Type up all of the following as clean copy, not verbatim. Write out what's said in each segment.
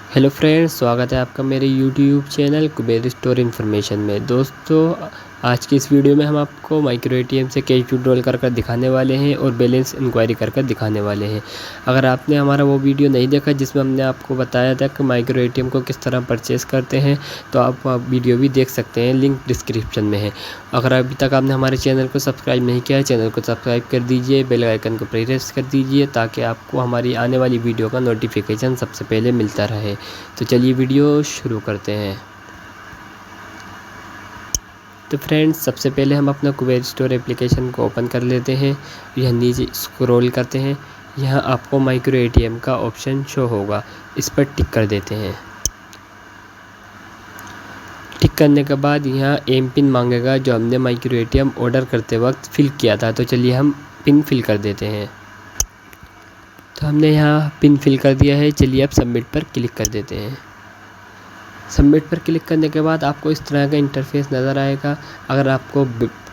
Hello friends, स्वागत है आपका मेरे YouTube channel Kuber store information में। दोस्तों, आज की इस वीडियो में हम आपको माइक्रो एटीएम से कैश विड्रॉल कर दिखाने वाले हैं और बैलेंस इंक्वायरी कर दिखाने वाले हैं। अगर आपने हमारा वो वीडियो नहीं देखा जिसमें हमने आपको बताया था कि माइक्रो एटीएम को किस तरह परचेज़ करते हैं, तो आप वीडियो भी देख सकते हैं, लिंक डिस्क्रिप्शन में है। अगर अभी तक आपने हमारे चैनल को सब्सक्राइब नहीं किया है, चैनल को सब्सक्राइब कर दीजिए, बेल आइकन को प्रेस कर दीजिए ताकि आपको हमारी आने वाली वीडियो का नोटिफिकेशन सबसे पहले मिलता रहे। तो चलिए वीडियो शुरू करते हैं। तो फ्रेंड्स, सबसे पहले हम अपना कुबेर स्टोर एप्लीकेशन को ओपन कर लेते हैं। यह नीचे स्क्रॉल करते हैं, यहाँ आपको माइक्रो एटीएम का ऑप्शन शो होगा, इस पर टिक कर देते हैं। टिक करने के बाद यहाँ एम पिन मांगेगा जो हमने माइक्रो एटीएम ऑर्डर करते वक्त फिल किया था। तो चलिए हम पिन फिल कर देते हैं। तो हमने यहाँ पिन फिल कर दिया है। चलिए अब सबमिट पर क्लिक कर देते हैं। सबमिट पर क्लिक करने के बाद आपको इस तरह का इंटरफेस नज़र आएगा। अगर आपको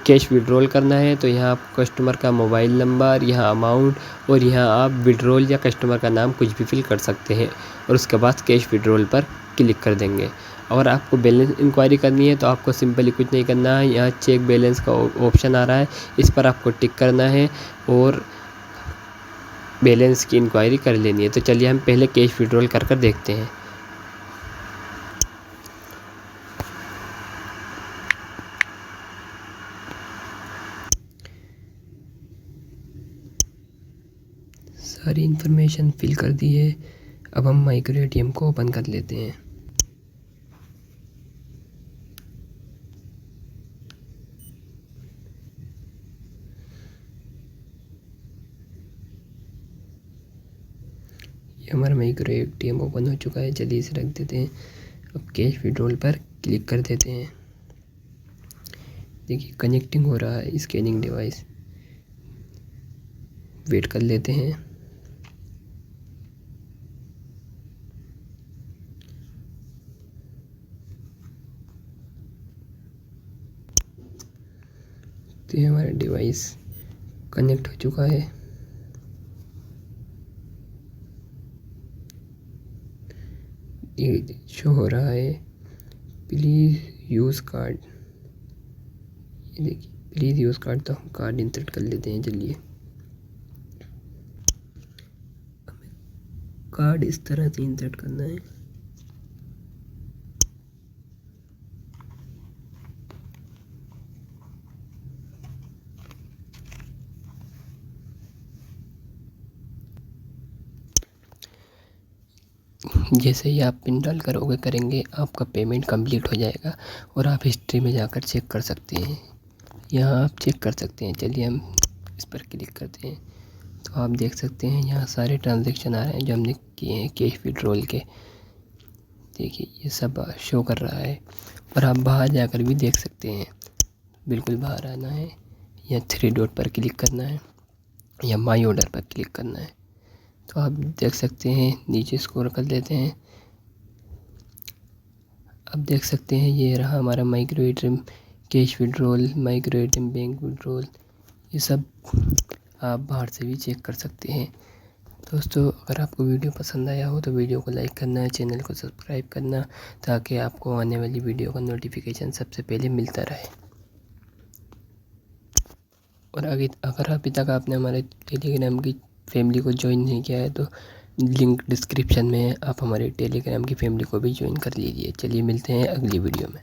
कैश विड्रॉल करना है तो यहाँ आप कस्टमर का मोबाइल नंबर, यहाँ अमाउंट और यहाँ आप विड्रॉल या कस्टमर का नाम कुछ भी फिल कर सकते हैं और उसके बाद कैश विड्रॉल पर क्लिक कर देंगे। और आपको बैलेंस इंक्वायरी करनी है तो आपको सिंपली कुछ नहीं करना है, यहाँ चेक बैलेंस का ऑप्शन आ रहा है, इस पर आपको टिक करना है और बैलेंस की इंक्वायरी कर लेनी है। तो चलिए हम पहले कैश विड्रॉल कर देखते हैं। सारी इन्फॉर्मेशन फिल कर दी है। अब हम माइक्रो एटीएम को ओपन कर लेते हैं। ये हमारा माइक्रो एटीएम ओपन हो चुका है। चलिए इसे रख देते हैं। अब कैश विड्रॉल पर क्लिक कर देते हैं। देखिए कनेक्टिंग हो रहा है स्कैनिंग डिवाइस। वेट कर लेते हैं। तो ये हमारा डिवाइस कनेक्ट हो चुका है। ये शो हो रहा है प्लीज़ यूज़ कार्ड। ये देखिए प्लीज़ यूज़ कार्ड, तो हम कार्ड इंसर्ट कर लेते हैं। चलिए हमें कार्ड इस तरह से इंसर्ट करना है। जैसे ही आप पिन डाल कर ओके करेंगे आपका पेमेंट कंप्लीट हो जाएगा और आप हिस्ट्री में जाकर चेक कर सकते हैं। यहाँ आप चेक कर सकते हैं। चलिए हम इस पर क्लिक करते हैं तो आप देख सकते हैं यहाँ सारे ट्रांजैक्शन आ रहे हैं जो हमने किए हैं कैश विड्रॉल के। देखिए ये सब शो कर रहा है और आप बाहर जाकर भी देख सकते हैं। बिल्कुल बाहर आना है, या थ्री डॉट पर क्लिक करना है या माई ऑर्डर पर क्लिक करना है। तो आप देख सकते हैं, नीचे स्क्रॉल कर लेते हैं। अब देख सकते हैं ये रहा हमारा micro ATM cash withdrawal, micro ATM bank withdrawal. ये सब आप बाहर से भी चेक कर सकते हैं। दोस्तों, अगर आपको वीडियो पसंद आया हो तो वीडियो को लाइक करना है, चैनल को सब्सक्राइब करना ताकि आपको आने वाली वीडियो का नोटिफिकेशन सबसे पहले मिलता रहे। और अगर अभी तक आपने हमारे टेलीग्राम की फैमिली को ज्वाइन नहीं किया है तो लिंक डिस्क्रिप्शन में है, आप हमारे टेलीग्राम की फैमिली को भी ज्वाइन कर लीजिए। चलिए मिलते हैं अगली वीडियो में।